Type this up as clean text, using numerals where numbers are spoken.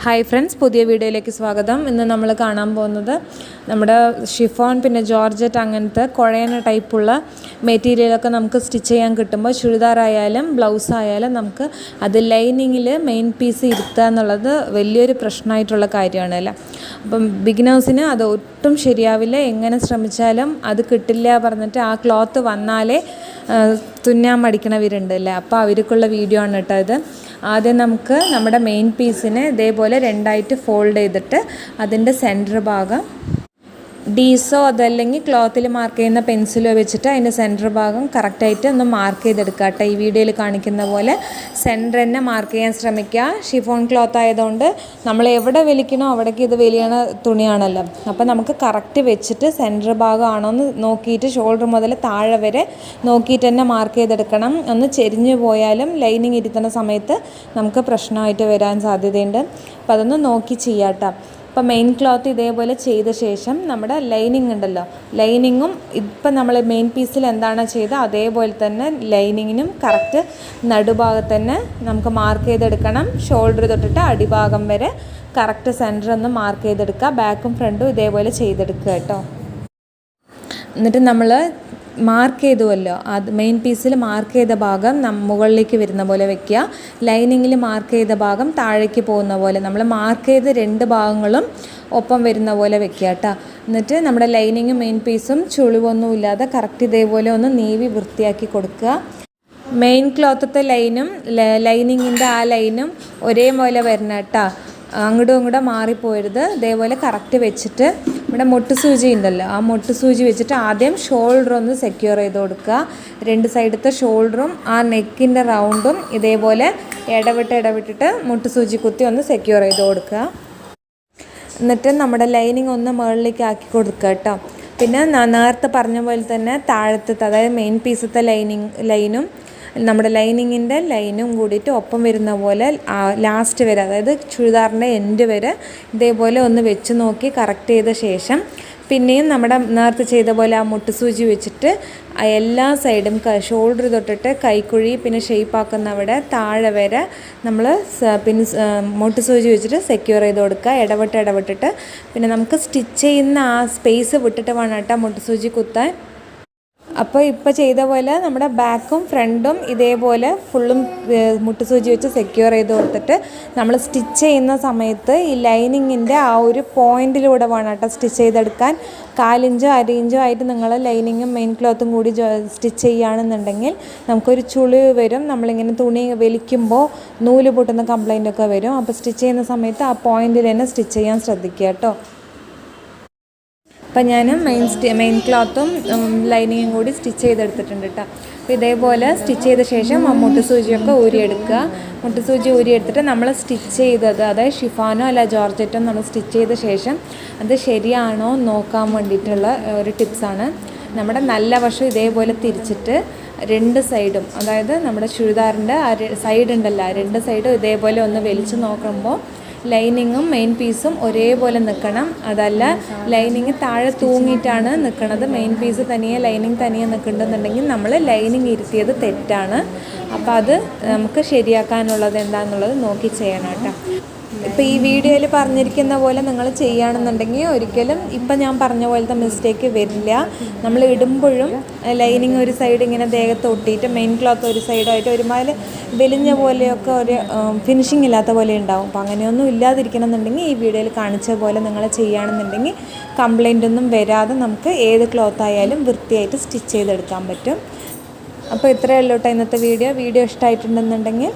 Hi friends, പുതിയ വീഡിയോയിലേക്ക് സ്വാഗതം. ഇന്ന് നമ്മൾ കാണാൻ പോകുന്നത് നമ്മുടെ ഷിഫോൺ പിന്നെ ജോർജറ്റ് അങ്ങനത്തെ കുഴയണ ടൈപ്പുള്ള മെറ്റീരിയലൊക്കെ നമുക്ക് സ്റ്റിച്ച് ചെയ്യാൻ കിട്ടുമ്പോൾ ചുരിദാറായാലും ബ്ലൗസ് ആയാലും നമുക്ക് അത് ലൈനിങ്ങിൽ മെയിൻ പീസ് ഇരുത്തുക എന്നുള്ളത് വലിയൊരു പ്രശ്നമായിട്ടുള്ള കാര്യമാണ് അല്ലേ. അപ്പം ബിഗിനേഴ്സിന് അത് ഒട്ടും ശരിയാവില്ല. എങ്ങനെ ശ്രമിച്ചാലും അത് കിട്ടില്ല പറഞ്ഞിട്ട് ആ ക്ലോത്ത് വന്നാലേ തുന്നാൻ മടിക്കണവരുണ്ട് അല്ലേ. അപ്പോൾ അവർക്കുള്ള വീഡിയോ ആണ് കേട്ടോ ഇത്. ആദ്യം നമുക്ക് നമ്മുടെ മെയിൻ പീസിനെ ഇതേപോലെ രണ്ടായിട്ട് ഫോൾഡ് ചെയ്തിട്ട് അതിൻ്റെ സെൻറ്റർ ഭാഗം ഡീസോ അതല്ലെങ്കിൽ ക്ലോത്തിൽ മാർക്ക് ചെയ്യുന്ന പെൻസിലോ വെച്ചിട്ട് അതിൻ്റെ സെൻറ്റർ ഭാഗം കറക്റ്റായിട്ട് ഒന്ന് മാർക്ക് ചെയ്തെടുക്കുക കേട്ടോ. ഈ വീഡിയോയിൽ കാണിക്കുന്ന പോലെ സെൻറ്റർ തന്നെ മാർക്ക് ചെയ്യാൻ ശ്രമിക്കുക. ഷിഫോൺ ക്ലോത്ത് ആയതുകൊണ്ട് നമ്മൾ എവിടെ വലിക്കണോ അവിടേക്ക് ഇത് വലിയണ തുണിയാണല്ലോ. അപ്പോൾ നമുക്ക് കറക്റ്റ് വെച്ചിട്ട് സെൻറ്റർ ഭാഗമാണോ എന്ന് നോക്കിയിട്ട് ഷോൾഡർ മുതൽ താഴെ വരെ നോക്കിയിട്ട് തന്നെ മാർക്ക് ചെയ്തെടുക്കണം. ഒന്ന് ചെരിഞ്ഞു പോയാലും ലൈനിങ് ഇരുത്തുന്ന സമയത്ത് നമുക്ക് പ്രശ്നമായിട്ട് വരാൻ സാധ്യതയുണ്ട്. അപ്പോൾ അതൊന്ന് നോക്കി ചെയ്യാം കേട്ടോ. അപ്പോൾ മെയിൻ ക്ലോത്ത് ഇതേപോലെ ചെയ്ത ശേഷം നമ്മുടെ ലൈനിങ് ഉണ്ടല്ലോ, ലൈനിങ്ങും ഇപ്പം നമ്മൾ മെയിൻ പീസിൽ എന്താണ് ചെയ്തത് അതേപോലെ തന്നെ ലൈനിങ്ങിനും കറക്റ്റ് നടുഭാഗത്ത് തന്നെ നമുക്ക് മാർക്ക് ചെയ്തെടുക്കണം. ഷോൾഡർ തൊട്ടിട്ട് അടിഭാഗം വരെ കറക്റ്റ് സെൻറ്റർ ഒന്ന് മാർക്ക് ചെയ്തെടുക്കുക. ബാക്കും ഫ്രണ്ടും ഇതേപോലെ ചെയ്തെടുക്കുക കേട്ടോ. എന്നിട്ട് നമ്മൾ മാർക്ക് ചെയ്തുവല്ലോ, അത് മെയിൻ പീസിൽ മാർക്ക് ചെയ്ത ഭാഗം മുകളിലേക്ക് വരുന്ന പോലെ വെക്കുക. ലൈനിങ്ങിൽ മാർക്ക് ചെയ്ത ഭാഗം താഴേക്ക് പോകുന്ന പോലെ നമ്മൾ മാർക്ക് ചെയ്ത് രണ്ട് ഭാഗങ്ങളും ഒപ്പം വരുന്ന പോലെ വെക്കുക കേട്ടോ. എന്നിട്ട് നമ്മുടെ ലൈനിങ്ങും മെയിൻ പീസും ചുളിവൊന്നും ഇല്ലാതെ കറക്റ്റ് ഇതേപോലെ ഒന്ന് നീവി വൃത്തിയാക്കി കൊടുക്കുക. മെയിൻ ക്ലോത്തത്തെ ലൈനും ലൈനിങ്ങിൻ്റെ ആ ലൈനും ഒരേപോലെ വരണം കേട്ടോ. അങ്ങോട്ടും ഇങ്ങോട്ടും മാറിപ്പോരുത്. ഇതേപോലെ കറക്റ്റ് വെച്ചിട്ട് നമ്മുടെ മുട്ട് സൂചി ഉണ്ടല്ലോ, ആ മുട്ട് സൂചി വെച്ചിട്ട് ആദ്യം ഷോൾഡർ ഒന്ന് സെക്യൂർ ചെയ്ത് കൊടുക്കുക. രണ്ട് സൈഡത്തെ ഷോൾഡറും ആ നെക്കിൻ്റെ റൗണ്ടും ഇതേപോലെ ഇടവിട്ടിട്ട് മുട്ട് സൂചി കുത്തി ഒന്ന് സെക്യൂർ ചെയ്ത് കൊടുക്കുക. എന്നിട്ട് നമ്മുടെ ലൈനിങ് ഒന്ന് മുകളിലേക്ക് ആക്കി കൊടുക്കുക കേട്ടോ. പിന്നെ നേരത്തെ പറഞ്ഞ പോലെ തന്നെ താഴത്തെ അതായത് മെയിൻ പീസത്തെ ലൈനും നമ്മുടെ ലൈനിങ്ങിൻ്റെ ലൈനും കൂടിയിട്ട് ഒപ്പം വരുന്ന പോലെ ലാസ്റ്റ് വരെ, അതായത് ചുരിദാറിൻ്റെ എൻഡ് വരെ ഇതേപോലെ ഒന്ന് വെച്ച് നോക്കി കറക്റ്റ് ചെയ്ത ശേഷം പിന്നെയും നമ്മുടെ നേരത്തെ ചെയ്ത പോലെ ആ മുട്ട് സൂചി വെച്ചിട്ട് എല്ലാ സൈഡും ഷോൾഡർ തൊട്ടിട്ട് കൈക്കുഴി പിന്നെ ഷേപ്പാക്കുന്ന അവിടെ താഴെ വരെ നമ്മൾ പിന്നെ മുട്ട് സൂചി വെച്ചിട്ട് സെക്യൂർ ചെയ്ത് കൊടുക്കുക. ഇടവിട്ടിട്ട് പിന്നെ നമുക്ക് സ്റ്റിച്ച് ചെയ്യുന്ന ആ സ്പേസ് വിട്ടിട്ട് വേണം കേട്ടോ മുട്ട് സൂചി കുത്താൻ. അപ്പോൾ ഇപ്പോൾ ചെയ്ത പോലെ നമ്മുടെ ബാക്കും ഫ്രണ്ടും ഇതേപോലെ ഫുള്ളും മുട്ട് സൂചി വെച്ച് സെക്യൂർ ചെയ്ത് കൊടുത്തിട്ട് നമ്മൾ സ്റ്റിച്ച് ചെയ്യുന്ന സമയത്ത് ഈ ലൈനിങ്ങിൻ്റെ ആ ഒരു പോയിൻറ്റിലൂടെ വേണം കേട്ടോ സ്റ്റിച്ച് ചെയ്തെടുക്കാൻ. 1/4 ഇഞ്ചോ 1/2 ഇഞ്ചോ ആയിട്ട് നിങ്ങൾ ലൈനിങ്ങും മെയിൻ ക്ലോത്തും കൂടി സ്റ്റിച്ച് ചെയ്യുകയാണെന്നുണ്ടെങ്കിൽ നമുക്കൊരു ചുളിവ് വരും. നമ്മളിങ്ങനെ തുണി വലിക്കുമ്പോൾ നൂല് പൊട്ടുന്ന കംപ്ലൈൻറ്റൊക്കെ വരും. അപ്പോൾ സ്റ്റിച്ച് ചെയ്യുന്ന സമയത്ത് ആ പോയിൻറ്റിൽ തന്നെ സ്റ്റിച്ച് ചെയ്യാൻ ശ്രദ്ധിക്കുക കേട്ടോ. അപ്പം ഞാൻ മെയിൻ ക്ലോത്തും ലൈനിങ്ങും കൂടി സ്റ്റിച്ച് ചെയ്തെടുത്തിട്ടുണ്ട് കേട്ടോ. അപ്പോൾ ഇതേപോലെ സ്റ്റിച്ച് ചെയ്ത ശേഷം ആ മുട്ട് സൂചിയൊക്കെ ഊരിയെടുക്കുക. മുട്ട് സൂചി ഊരിയെടുത്തിട്ട് നമ്മൾ സ്റ്റിച്ച് ചെയ്തത്, അതായത് ഷിഫാനോ അല്ല ജോർജറ്റോ നമ്മൾ സ്റ്റിച്ച് ചെയ്ത ശേഷം അത് ശരിയാണോ നോക്കാൻ വേണ്ടിയിട്ടുള്ള ഒരു ടിപ്സാണ്. നമ്മുടെ നല്ല വശം ഇതേപോലെ തിരിച്ചിട്ട് രണ്ട് സൈഡും, അതായത് നമ്മുടെ ചുരിദാറിൻ്റെ ആ സൈഡ് ഉണ്ടല്ലോ, രണ്ട് സൈഡും ഇതേപോലെ ഒന്ന് വലിച്ച് നോക്കുമ്പോൾ ലൈനിങ്ങും മെയിൻ പീസും ഒരേപോലെ നിൽക്കണം. അതല്ല ലൈനിങ് താഴെ തൂങ്ങിയിട്ടാണ് നിൽക്കുന്നത്, മെയിൻ പീസ് തനിയെ ലൈനിങ് തനിയെ നിൽക്കുന്നുണ്ടെങ്കിൽ നമ്മൾ ലൈനിങ് ഇരുത്തിയത് തെറ്റാണ്. അപ്പോൾ അത് നമുക്ക് ശരിയാക്കാനുള്ളത് എന്താണെന്നുള്ളത് നോക്കി ചെയ്യണം കേട്ടോ. ഇപ്പോൾ ഈ വീഡിയോയിൽ പറഞ്ഞിരിക്കുന്ന പോലെ നിങ്ങൾ ചെയ്യുകയാണെന്നുണ്ടെങ്കിൽ ഒരിക്കലും ഇപ്പം ഞാൻ പറഞ്ഞ പോലത്തെ മിസ്റ്റേക്ക് വരില്ല. നമ്മൾ ഇടുമ്പോഴും ലൈനിങ് ഒരു സൈഡ് ഇങ്ങനെ ദേഹത്ത് ഒട്ടിയിട്ട് മെയിൻ ക്ലോത്ത് ഒരു സൈഡായിട്ട് ഒരുമാതിരി വെലിഞ്ഞ പോലെയൊക്കെ ഒരു ഫിനിഷിങ് ഇല്ലാത്ത പോലെ ഉണ്ടാവും. അപ്പോൾ അങ്ങനെയൊന്നും ഇല്ലാതിരിക്കണം എന്നുണ്ടെങ്കിൽ ഈ വീഡിയോയിൽ കാണിച്ച പോലെ നിങ്ങൾ ചെയ്യുകയാണെന്നുണ്ടെങ്കിൽ കംപ്ലൈൻ്റ് ഒന്നും വരാതെ നമുക്ക് ഏത് ക്ലോത്ത് ആയാലും വൃത്തിയായിട്ട് സ്റ്റിച്ച് ചെയ്തെടുക്കാൻ പറ്റും. അപ്പോൾ ഇത്രയേ ഉള്ളൂ കേട്ടോ ഇന്നത്തെ വീഡിയോ. ഇഷ്ടമായിട്ടുണ്ടെന്നുണ്ടെങ്കിൽ